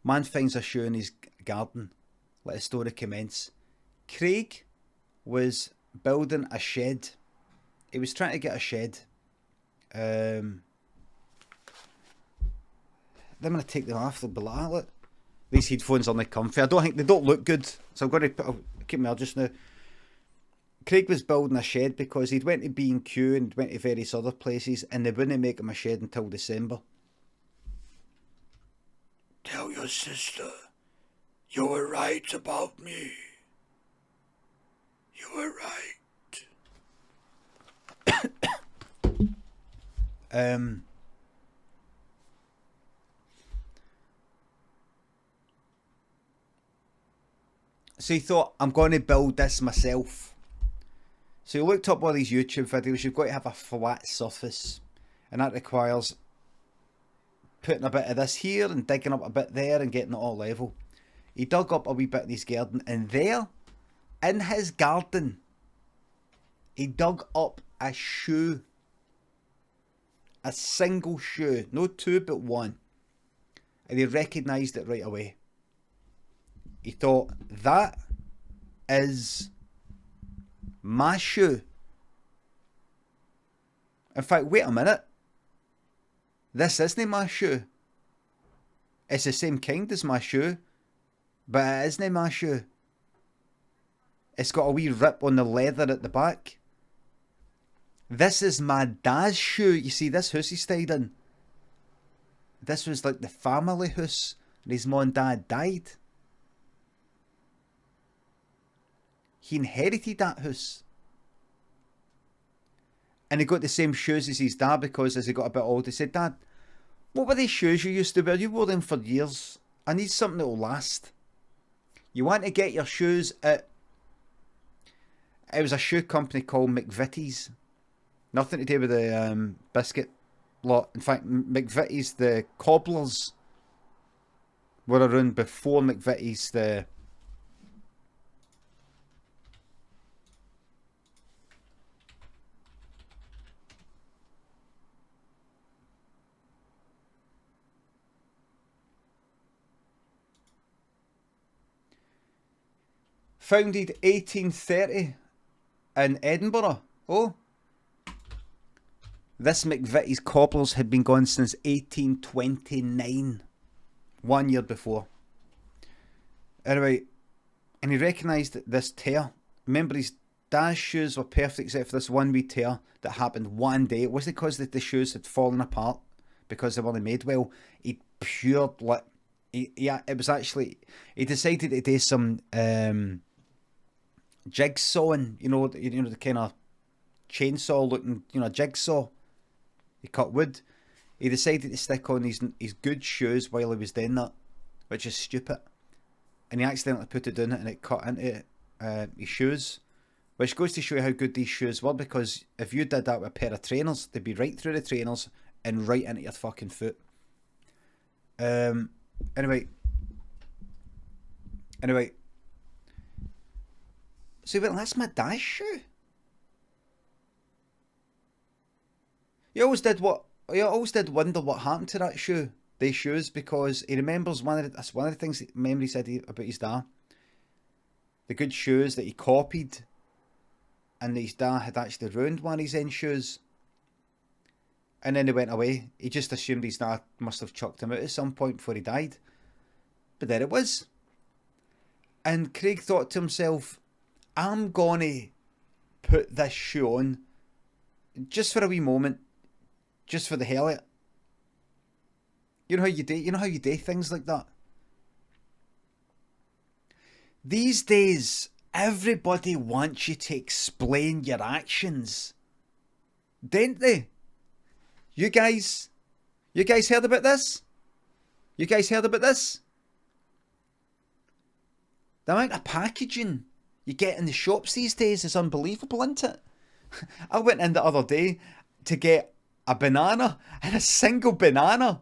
Man finds a shoe in his garden. Let the story commence. Craig was building a shed. He was trying to get a shed. Then I'm going to take them off. They'll be like, look. These headphones are not comfy. I don't think they don't look good. So I'm going to I'll keep me just now. Craig was building a shed because he'd went to B&Q and went to various other places and they wouldn't make him a shed until December. Tell your sister you were right about me. You were right. So he thought, I'm going to build this myself. So he looked up all these YouTube videos. You've got to have a flat surface. And that requires putting a bit of this here and digging up a bit there and getting it all level. He dug up a wee bit in his garden. And there, in his garden, he dug up a shoe. A single shoe. No two, but one. And he recognised it right away. He thought, that is my shoe. In fact, wait a minute. This isn't my shoe. It's the same kind as my shoe, but it isn't my shoe. It's got a wee rip on the leather at the back. This is my dad's shoe. You see, this house he stayed in. This was like the family house, and his mum and dad died. He inherited that house. And he got the same shoes as his dad because as he got a bit older, he said, Dad, what were these shoes you used to wear? You wore them for years. I need something that will last. You want to get your shoes at... It was a shoe company called McVitie's. Nothing to do with the biscuit lot. In fact, McVitie's, the cobblers were around before McVitie's, the... Founded 1830 in Edinburgh. Oh. This McVitie's Cobblers had been going since 1829. 1 year before. Anyway, and he recognised this tear. Remember, his dad's shoes were perfect except for this one wee tear that happened one day. It wasn't because the shoes had fallen apart because they weren't made well. He poured like... it was actually... He decided to do some... jigsawing, you know the kind of chainsaw looking, jigsaw. He cut wood. He decided to stick on his good shoes while he was doing that, which is stupid. And he accidentally put it down and it cut into his shoes, which goes to show you how good these shoes were, because if you did that with a pair of trainers, they'd be right through the trainers and right into your fucking foot. Anyway. So he went, that's my dad's shoe. He always did wonder what happened to that shoe, these shoes, because he remembers that's one of the things that memory said about his dad. The good shoes that he copied, and his dad had actually ruined one of his own shoes. And then he went away. He just assumed his dad must have chucked him out at some point before he died. But there it was. And Craig thought to himself, I'm gonna put this shoe on just for a wee moment, just for the hell of it. You know how you do things like that. These days, everybody wants you to explain your actions, don't they? You guys heard about this? You guys heard about this? The amount of packaging you get in the shops these days is unbelievable, isn't it? I went in the other day to get a banana, and a single banana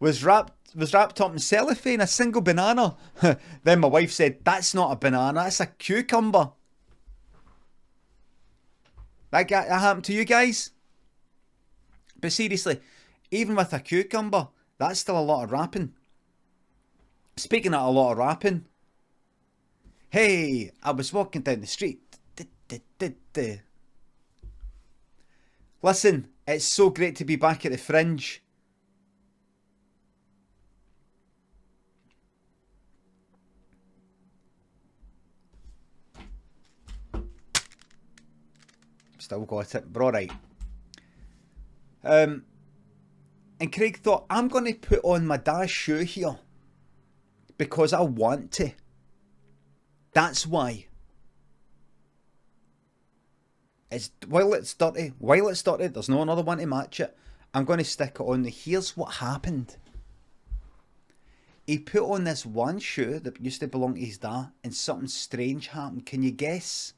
was wrapped up in cellophane. A single banana. Then my wife said, "That's not a banana, that's a cucumber." That happened to you guys? But seriously, even with a cucumber, that's still a lot of wrapping. speaking of a lot of rapping, hey, I was walking down the street. Listen, it's so great to be back at the Fringe. Still got it, but alright. And Craig thought, I'm going to put on my dad's shoe here because I want to. That's why. While it's dirty, there's no another one to match it. I'm going to stick it on. Here's what happened. He put on this one shoe that used to belong to his dad, and something strange happened. Can you guess?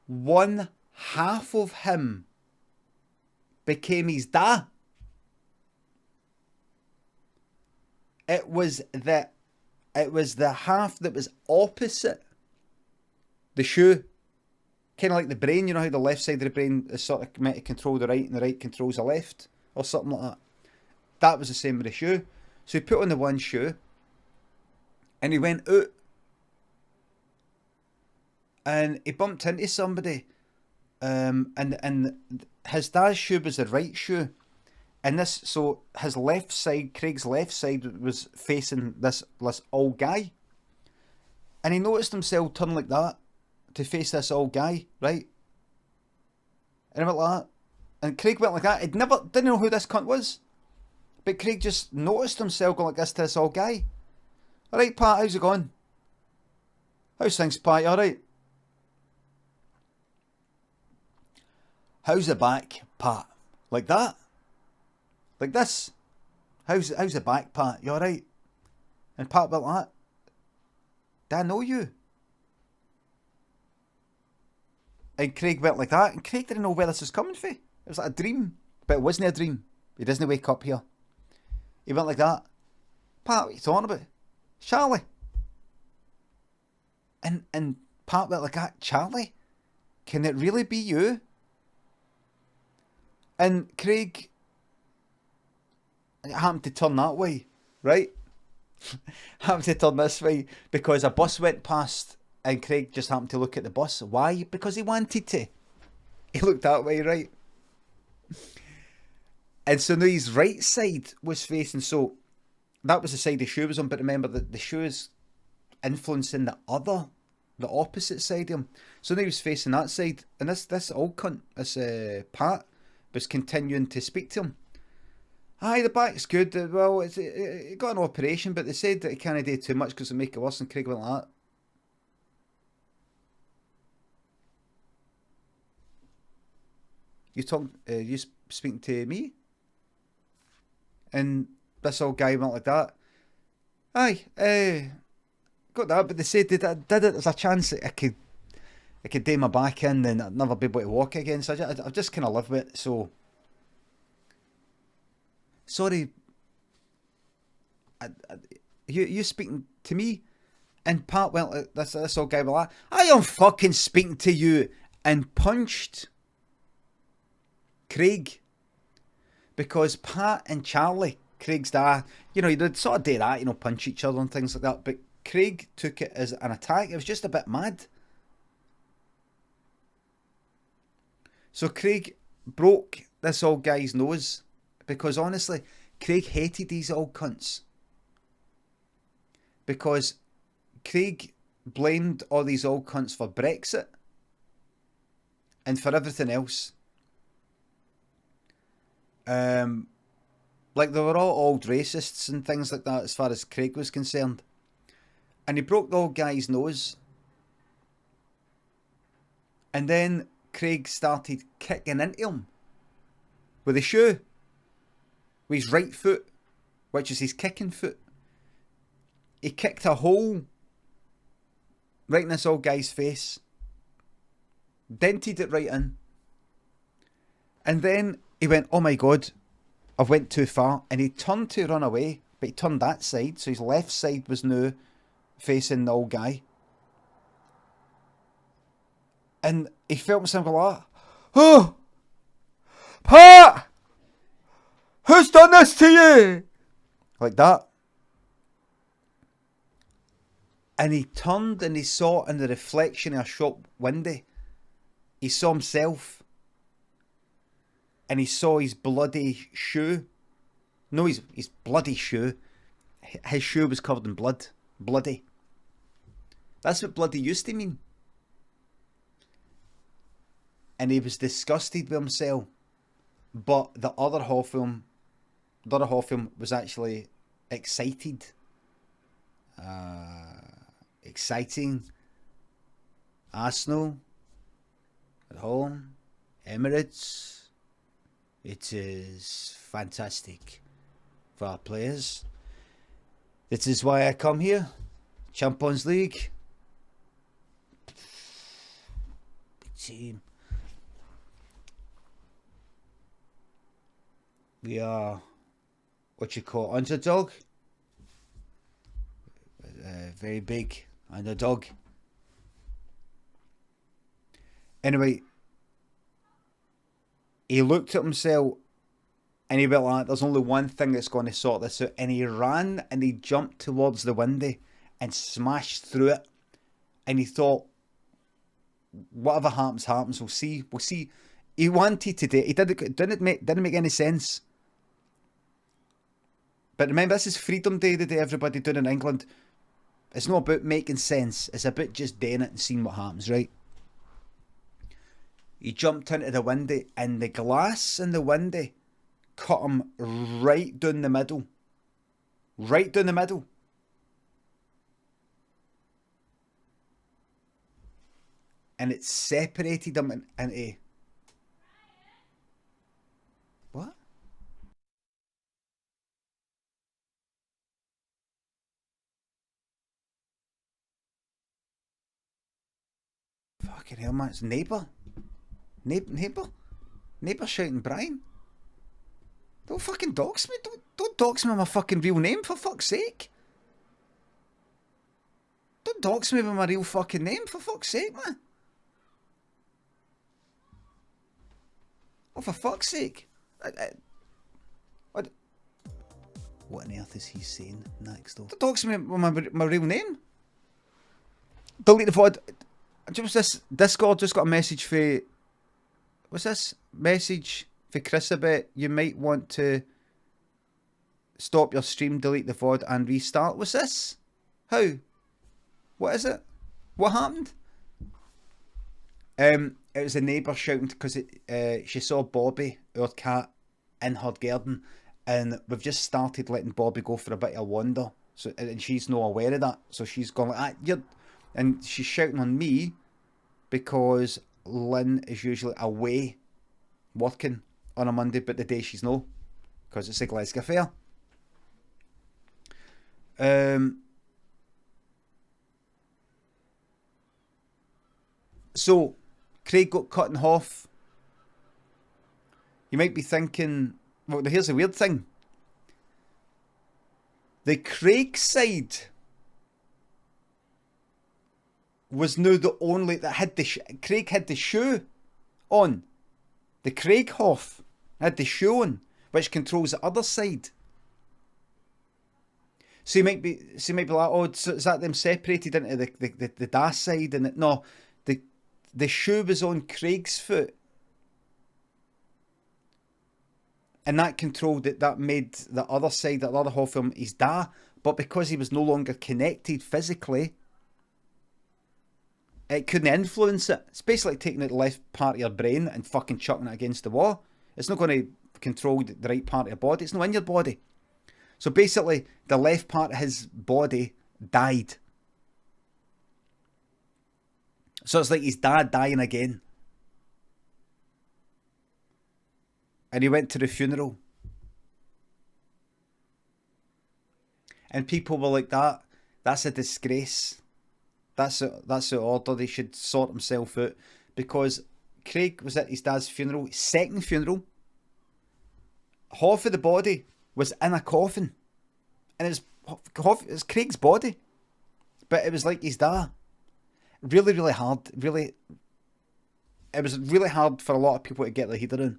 One half of him became his dad. It was the half that was opposite the shoe. Kind of like the brain, you know how the left side of the brain is sort of meant to control the right and the right controls the left, or something like that. That was the same with the shoe. So he put on the one shoe and he went out and he bumped into somebody, and his dad's shoe was the right shoe, and so his left side, Craig's left side, was facing this old guy, and he noticed himself turn like that to face this old guy, right? And he went like that, and Craig went like that. Didn't know who this cunt was, but Craig just noticed himself going like this to this old guy. All right, Pat, how's it going? How's things, Pat? You all right? How's the back, Pat? Like that? Like this? How's the back, Pat? You alright? And Pat went like that. Do I know you? And Craig went like that, and Craig didn't know where this was coming from. It was like a dream, but it wasn't a dream. He doesn't wake up here. He went like that. Pat, what are you talking about? Charlie. And Pat went like that. Charlie? Can it really be you? And Craig happened to turn that way, right? Happened to turn this way because a bus went past and Craig just happened to look at the bus. Why? Because he wanted to. He looked that way, right? And so now his right side was facing, so that was the side the shoe was on, but remember that the shoe is influencing the opposite side of him. So now he was facing that side, and this old cunt, this Pat, was continuing to speak to him. Aye, the back's good. Well, it got an operation, but they said that it can't do too much because it'll make it worse. And Craig went like that. You speaking to me? And this old guy went like that. Aye, got that, but they said did it. There's a chance that I could do my back in and I'd never be able to walk again. So I've just kind of lived with it. So sorry. You speaking to me? And Pat went like this old guy went like, I am fucking speaking to you, and punched Craig. Because Pat and Charlie, Craig's dad, they'd sort of do that, punch each other and things like that. But Craig took it as an attack. It was just a bit mad. So Craig broke this old guy's nose because honestly, Craig hated these old cunts. Because Craig blamed all these old cunts for Brexit and for everything else. Like they were all old racists and things like that as far as Craig was concerned. And he broke the old guy's nose. And then Craig started kicking into him with a shoe. With his right foot, which is his kicking foot. He kicked a hole right in this old guy's face. Dented it right in. And then he went, oh my God, I've went too far. And he turned to run away, but he turned that side. So his left side was now facing the old guy. And he felt himself go like, oh, Pat! Who's done this to you? Like that. And he turned and he saw in the reflection of a shop window, he saw himself. And he saw his bloody shoe. No, his bloody shoe. His shoe was covered in blood. Bloody. That's what bloody used to mean. And he was disgusted with himself. But the other half of him was actually excited. Exciting. Arsenal. At home. Emirates. It is fantastic for our players. This is why I come here. Champions League. Big team. We are, what you call, underdog. Very big underdog. Anyway, he looked at himself and he went like, there's only one thing that's going to sort this out. And he ran and he jumped towards the window and smashed through it. And he thought, whatever happens, happens. We'll see. He wanted to do it. Didn't make any sense. But remember, this is Freedom Day, the day everybody doing in England. It's not about making sense. It's about just doing it and seeing what happens, right? He jumped into the window and the glass in the window cut him right down the middle. Right down the middle. And it separated him into... What? Fucking hell, man. It's neighbour. Neighbour shouting Brian. Don't fucking dox me. Don't dox me with my fucking real name, for fuck's sake. Don't dox me with my real fucking name, for fuck's sake, man. Oh, for fuck's sake. What on earth is he saying next, though? Don't dox me with my real name. Delete the VOD. Just this Discord just got a message for... What's this? Message for Chris about you might want to stop your stream, delete the VOD and restart. What's this? How? What is it? What happened? It was a neighbour shouting because she saw Bobby, our cat, in her garden, and we've just started letting Bobby go for a bit of a wander. So, and she's not aware of that. So she's gone like, and she's shouting on me because Lynn is usually away working on a Monday, but the day she's no, because it's a Glasgow fair. So Craig got cut in half. You might be thinking, well, here's the weird thing. The Craig side was now the only that had the Craig had the shoe on. The Craig half had the shoe on, which controls the other side. So you might be like, oh, so is that them separated into the DAS side? And no, the shoe was on Craig's foot, and that controlled it. That made the other side, the other half of him, his da. But because he was no longer connected physically, it couldn't influence it. It's basically like taking out the left part of your brain and fucking chucking it against the wall. It's not going to control the right part of your body. It's not in your body. So basically, the left part of his body died. So it's like his dad dying again. And he went to the funeral. And people were like, that's a disgrace. That's the order. They should sort himself out. Because Craig was at his dad's funeral, his second funeral. Half of the body was in a coffin. And it was Craig's body. But it was like his dad. Really, really hard. Really, it was really hard for a lot of people to get their head around.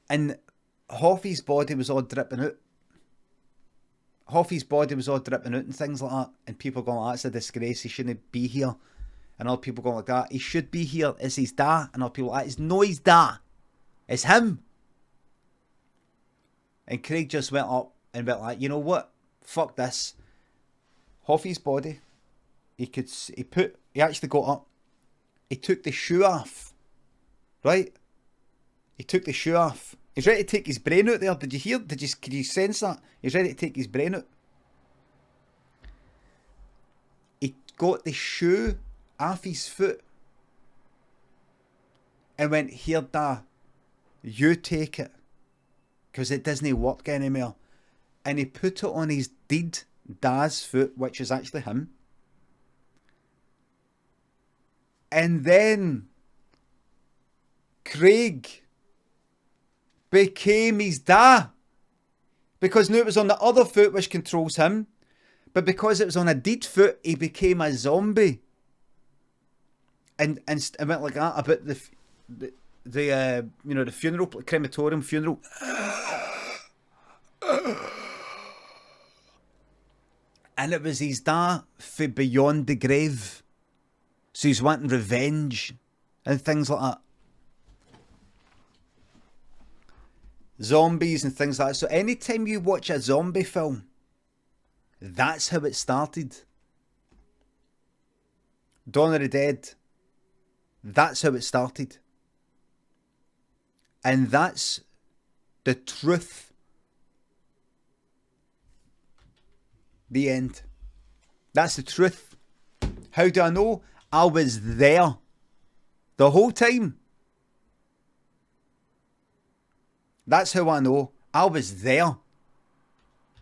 And Hoffy's body was all dripping out. Hoffy's body was all dripping out and things like that. And people going, oh, that's a disgrace, he shouldn't be here. And other people going like that, he should be here, it's his dad. And other people like, it's no his dad, it's him. And Craig just went up and went like, you know what? Fuck this. Hoffy's body, he actually got up. He took the shoe off. Right? He took the shoe off. He's ready to take his brain out there. Did you hear? Could you sense that? He's ready to take his brain out. He got the shoe off his foot and went, here, da, you take it, because it doesn't work anymore. And he put it on his dead dad's foot, which is actually him. And then Craig became his dad, because now it was on the other foot, which controls him, but because it was on a dead foot, he became a zombie. And went like that about the funeral, crematorium funeral. And it was his dad for beyond the grave. So he's wanting revenge and things like that. Zombies and things like that. So anytime you watch a zombie film, that's how it started. Dawn of the Dead, that's how it started. And that's the truth. The end. That's the truth. How do I know? I was there the whole time. That's how I know. I was there.